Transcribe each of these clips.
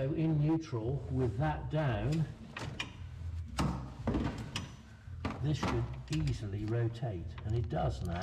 So in neutral, with that down, this should easily rotate, and it does now.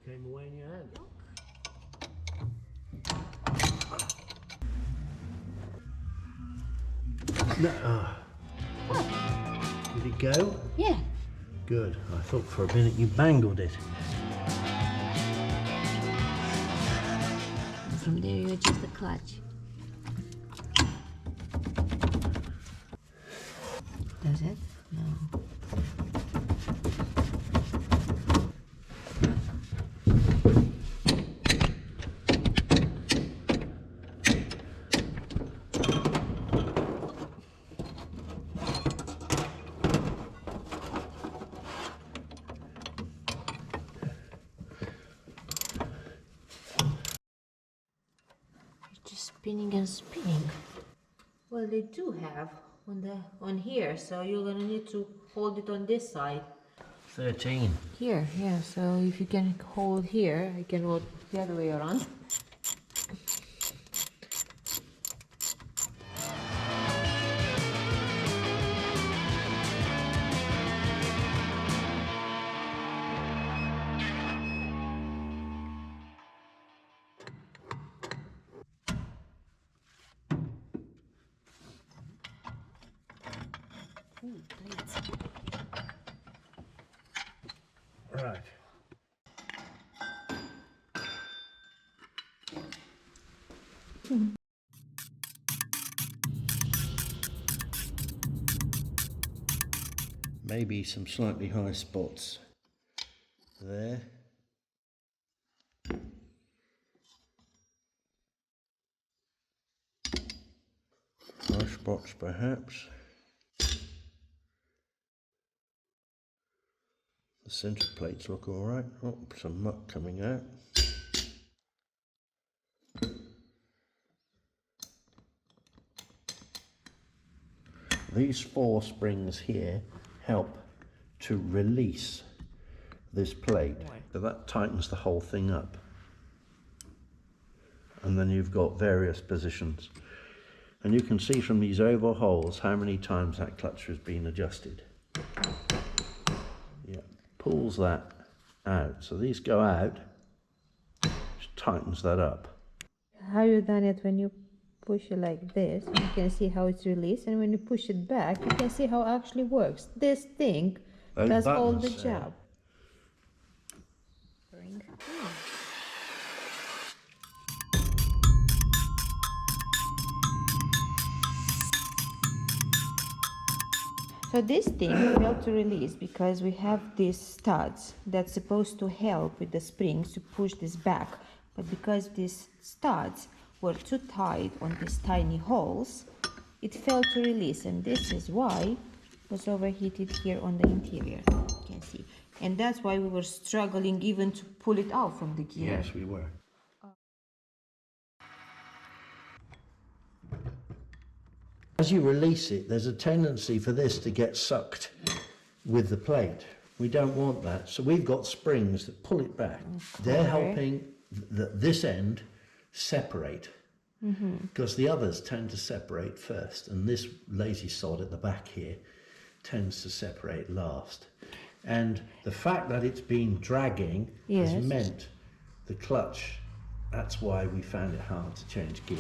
Came away in your hand. No. Did it go? Yeah. Good. I thought for a minute you bangled it. From there you adjust the clutch. Does it? No. Spinning and spinning. Well, they do have on here, so you're gonna need to hold it on this side. 13. Here, yeah. So if you can hold here, I can hold the other way around. Right. Maybe some slightly high spots there. High spots perhaps. The centre plates look alright. Oh, some muck coming out. These 4 springs here help to release this plate. So that tightens the whole thing up. And then you've got various positions. And you can see from these oval holes how many times that clutch has been adjusted. Yeah, pulls that out. So these go out, which tightens that up. How you done it when you push it like this, you can see how it's released, and when you push it back, you can see how it actually works. This thing does all the job. So this thing failed to release because we have these studs that's supposed to help with the springs to push this back, but because these studs were too tight on these tiny holes, it failed to release, and this is why it was overheated here on the interior. You can see, and that's why we were struggling even to pull it out from the gear. Yes, we were. As you release it, there's a tendency for this to get sucked with the plate. We don't want that, so we've got springs that pull it back. They're helping this end separate, because the others tend to separate first, and this lazy sod at the back here tends to separate last. And the fact that it's been dragging has meant the clutch, that's why we found it hard to change gear.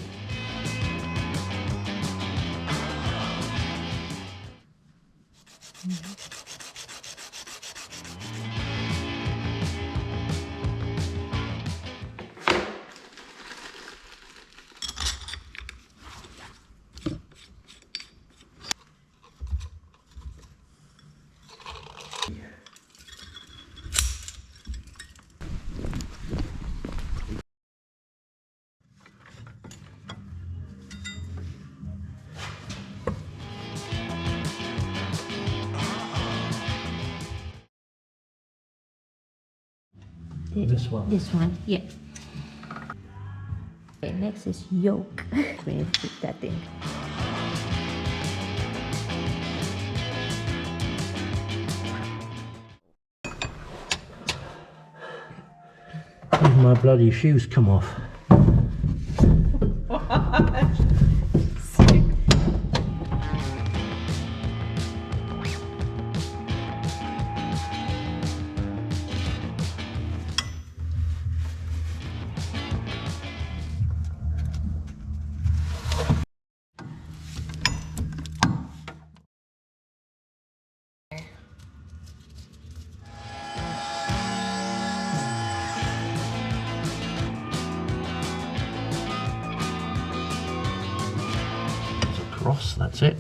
This one. This one, yeah. Okay, next is yoke. We need to put that in. My bloody shoes come off. Across, that's it.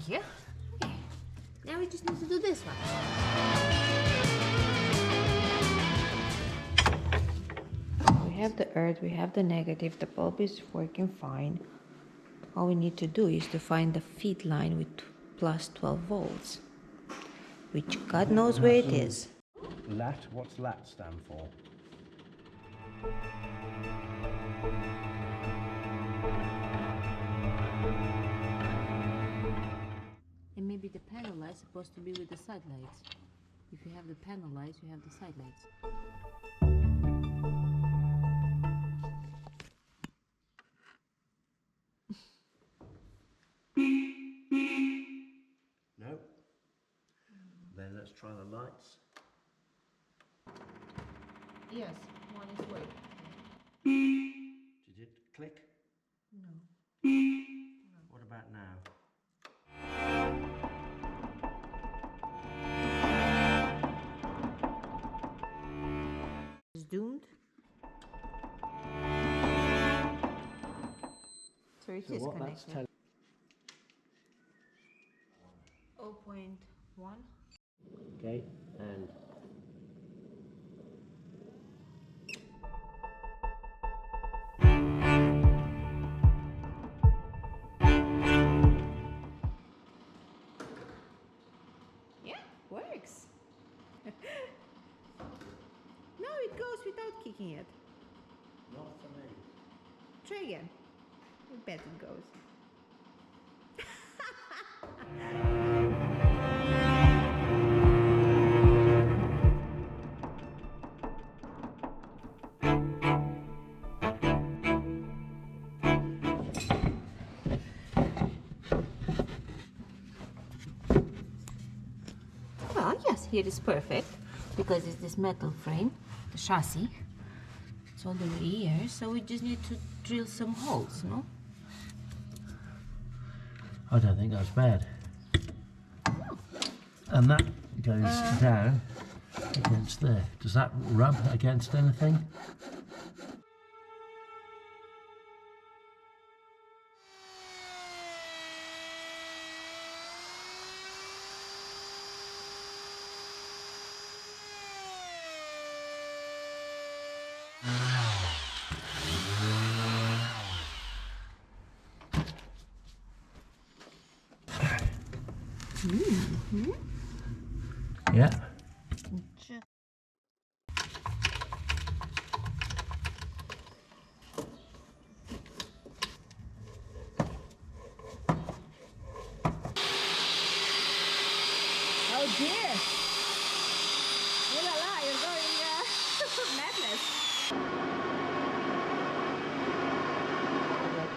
Yeah. Okay. Now we just need to do this one. We have the earth, we have the negative, the bulb is working fine. All we need to do is to find the feed line with plus 12 volts, which God knows where it is. Lat, what's lat stand for? And maybe the panel light is supposed to be with the side lights. If you have the panel lights, you have the side lights. No. Then let's try the lights. Yes, one is working. Did it click? No. What about now? It's doomed. So it is what that's connected. 0.1. Okay, and Yeah, works. No, it goes without kicking it. not for me. Try again. I bet it goes. Well, yes, here is perfect because it's this metal frame, the chassis. It's all the way here, so we just need to drill some holes, no? I don't think that's bad. And that goes down against there. Does that rub against anything? Yeah. Oh dear! Oh la la, you're going madness.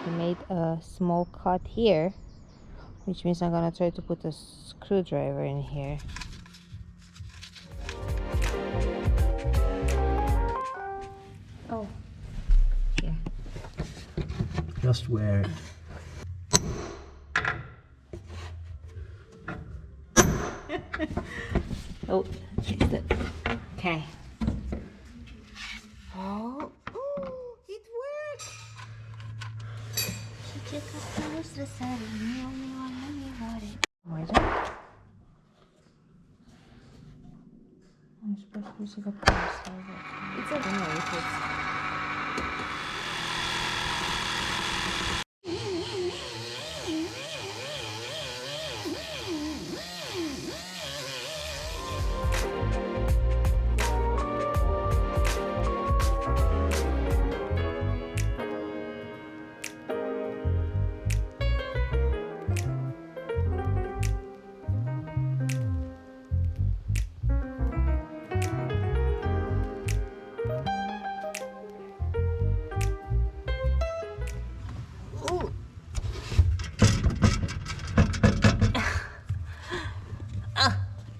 We made a small cut here which means I'm gonna try to put a screwdriver in here. Oh, yeah. Just where it. Oh, fixed it. Okay. Oh, ooh, it worked! Why is it? I'm supposed to use the poster. It's a no, if it's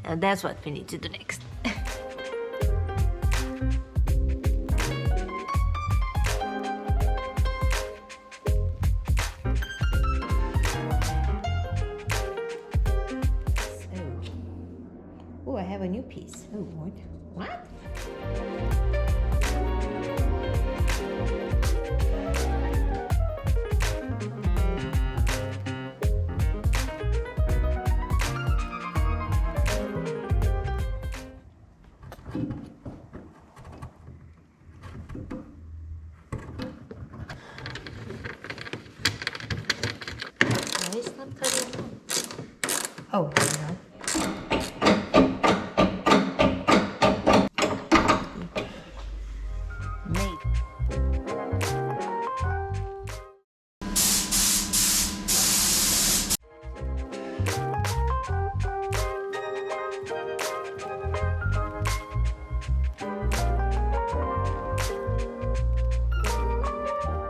and that's what we need to do next. Oh, I have a new piece. Oh, what? What? Why is not cutting? Oh, no. Made.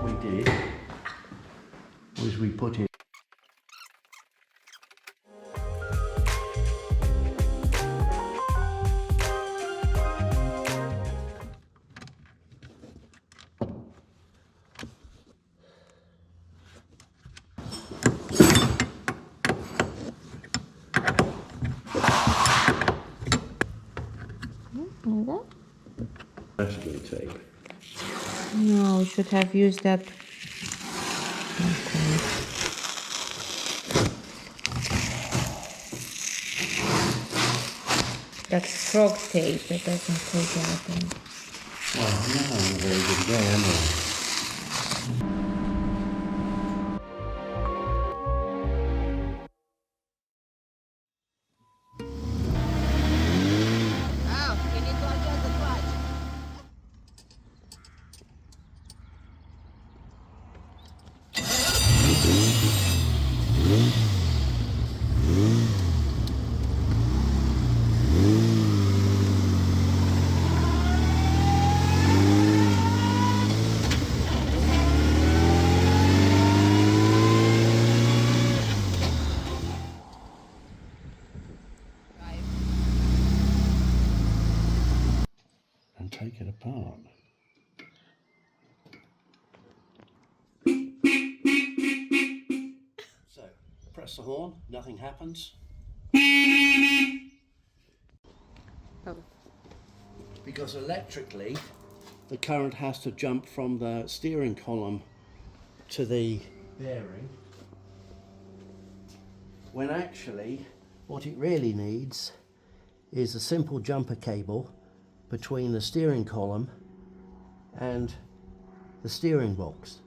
We did was we put it. Like that? Masking tape. No, we should have used that. Okay. That's frog tape, that doesn't take anything. Well, I'm not on a very good day, am I? And take it apart. So, press the horn, nothing happens. Oh. Because electrically, the current has to jump from the steering column to the bearing, when actually what it really needs is a simple jumper cable between the steering column and the steering box.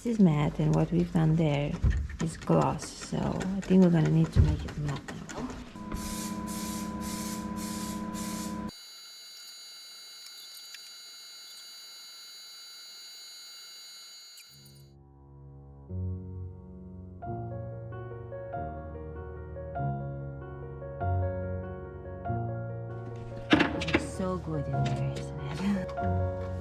This is matte, and what we've done there is gloss, so I think we're gonna need to make it matte now. It's so good in there, isn't it?